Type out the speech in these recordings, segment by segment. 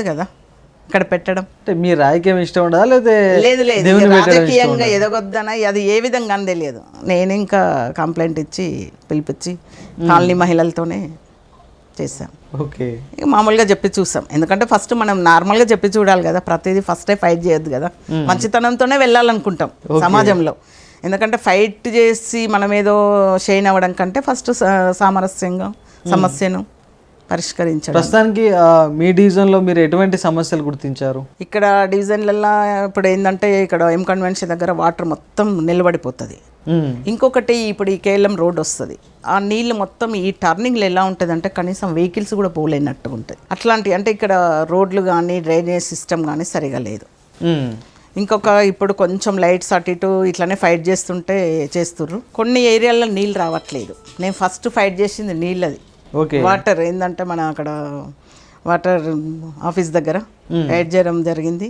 కదా ఇక్కడ పెట్టడం. అంటే మీ రాజకీయం ఇష్టం ఉండదా లేదా? లేదు లేదు, రాజకీయంగా ఎదగొద్దన అది ఏ విధంగా అని తెలియదు. నేను ఇంకా కంప్లైంట్ ఇచ్చి పిలిపించి కాలనీ మహిళలతోనే చేశాం. ఓకే, ఇక మామూలుగా చెప్పి చూసాం. ఎందుకంటే ఫస్ట్ మనం నార్మల్గా చెప్పి చూడాలి కదా, ప్రతిదీ ఫస్టే ఫైట్ చేయొద్దు కదా, మంచితనంతోనే వెళ్ళాలనుకుంటాం సమాజంలో. ఎందుకంటే ఫైట్ చేసి మనం ఏదో షైన్ అవ్వడం కంటే ఫస్ట్ సామరస్యంగా సమస్యను పరిష్కరించడం. ప్రస్తుతానికి మీ డివిజన్లో మీరు ఎటువంటి సమస్యలు గుర్తించారు? ఇక్కడ డివిజన్లలో ఇప్పుడు ఏంటంటే ఇక్కడ ఎం కన్వెన్షన్ దగ్గర వాటర్ మొత్తం నిలబడిపోతుంది. ఇంకొకటి ఇప్పుడు ఈ కేఎల్ఎం రోడ్ వస్తుంది, ఆ నీళ్ళు మొత్తం ఈ టర్నింగ్లో ఎలా ఉంటుంది అంటే కనీసం వెహికల్స్ కూడా పోలేనట్టు ఉంటుంది. అట్లాంటి అంటే ఇక్కడ రోడ్లు కానీ డ్రైనేజ్ సిస్టమ్ కానీ సరిగా లేదు. ఇంకొక ఇప్పుడు కొంచెం లైట్స్ అటు ఇటు ఇట్లానే ఫైట్ చేస్తుంటే చేస్తుర్రు. కొన్ని ఏరియాల్లో నీళ్ళు రావట్లేదు. నేను ఫస్ట్ ఫైట్ చేసింది నీళ్ళది. ఓకే, వాటర్ ఏంటంటే మన అక్కడ వాటర్ ఆఫీస్ దగ్గర ఫైట్ చేయడం జరిగింది.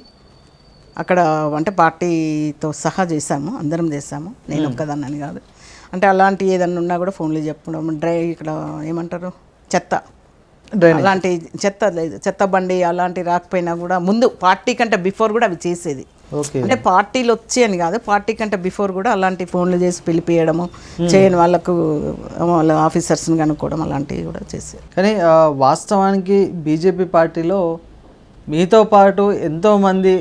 అక్కడ అంటే పార్టీతో సహా చేశాము, అందరం చేశాము, నేను ఒక్కదాన్నని కాదు. అంటే అలాంటి ఏదన్నా ఉన్నా కూడా ఫోన్లో చెప్పడం, ఇక్కడ ఏమంటారు చెత్త, అలాంటి చెత్త లేదు, చెత్త బండి అలాంటి రాకపోయినా కూడా ముందు పార్టీ కంటే బిఫోర్ కూడా అవి చేసేది. అంటే పార్టీలు వచ్చి అని కాదు, పార్టీ కంటే బిఫోర్ కూడా అలాంటి ఫోన్లు చేసి పిలిపియడము, చేయని వాళ్ళకు వాళ్ళ ఆఫీసర్స్ని కనుక్కోవడం అలాంటివి కూడా చేసేది. కానీ వాస్తవానికి బీజేపీ పార్టీలో మీతో పాటు ఎంతోమంది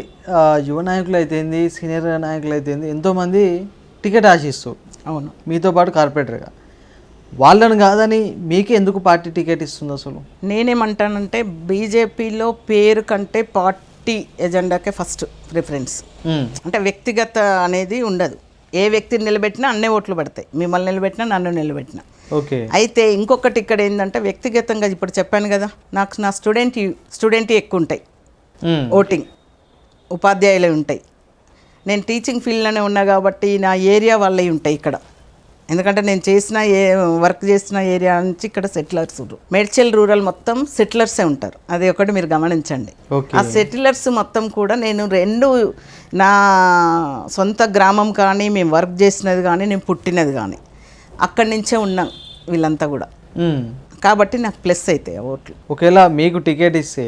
యువ నాయకులు అయితేంది, సీనియర్ నాయకులు అయితేంది, ఎంతోమంది టికెట్ ఆశిస్తూ, అవును, మీతో పాటు కార్పొరేటర్గా. వాళ్ళని కాదని మీకు ఎందుకు పార్టీ టికెట్ ఇస్తుంది అసలు? నేనేమంటానంటే బీజేపీలో పేరు కంటే పార్టీ ఎజెండాకే ఫస్ట్ ప్రిఫరెన్స్. అంటే వ్యక్తిగత అనేది ఉండదు. ఏ వ్యక్తిని నిలబెట్టినా అన్నే ఓట్లు పడతాయి, మిమ్మల్ని నిలబెట్టినా నన్ను నిలబెట్టినా. ఓకే, అయితే ఇంకొకటి ఇక్కడ ఏంటంటే వ్యక్తిగతంగా ఇప్పుడు చెప్పాను కదా, నాకు నా స్టూడెంట్ ఎక్కువ ఉంటాయి ఓటింగ్, ఉపాధ్యాయులు ఉంటాయి. నేను టీచింగ్ ఫీల్డ్లోనే ఉన్నా కాబట్టి నా ఏరియా వాళ్ళవి ఉంటాయి ఇక్కడ. ఎందుకంటే నేను వర్క్ చేసిన ఏరియా నుంచి ఇక్కడ సెటిలర్స్, మేడ్చల్ రూరల్ మొత్తం సెటిలర్సే ఉంటారు. అది ఒకటి మీరు గమనించండి. ఆ సెటిలర్స్ మొత్తం కూడా నేను నా సొంత గ్రామం కానీ, మేము వర్క్ చేసినది కానీ, నేను పుట్టినది కానీ అక్కడి నుంచే ఉన్నాం వీళ్ళంతా కూడా. కాబట్టి నాకు ప్లస్ అవుతాయి ఆ ఓట్లు. ఒకవేళ మీకు టికెట్ ఇస్తే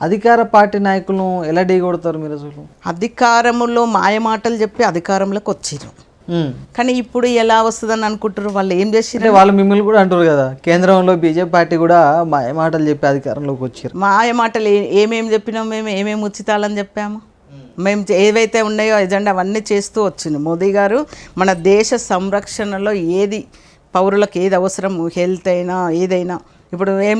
అధికార పార్టీ నాయకులను ఎలా ఢీకొడతారు మీరు అసలు? అధికారంలో మాయమాటలు చెప్పి అధికారంలోకి వచ్చిరు, కానీ ఇప్పుడు ఎలా వస్తుందని అనుకుంటారు. వాళ్ళు ఏం చేసిరు? వాళ్ళు మిమ్మల్ని కూడా అంటారు కదా, కేంద్రంలో బీజేపీ పార్టీ కూడా మాయమాటలు చెప్పి అధికారంలోకి వచ్చారు. మాయమాటలు ఏమేమి చెప్పినాం, మేము ఏమేమి ఉచితాలని చెప్పాము, మేము ఏవైతే ఉన్నాయో ఎజెండా అవన్నీ చేస్తూ వచ్చింది మోదీ గారు. మన దేశ సంరక్షణలో ఏది పౌరులకు ఏది అవసరం, హెల్త్ అయినా ఏదైనా, ఇప్పుడు ఏం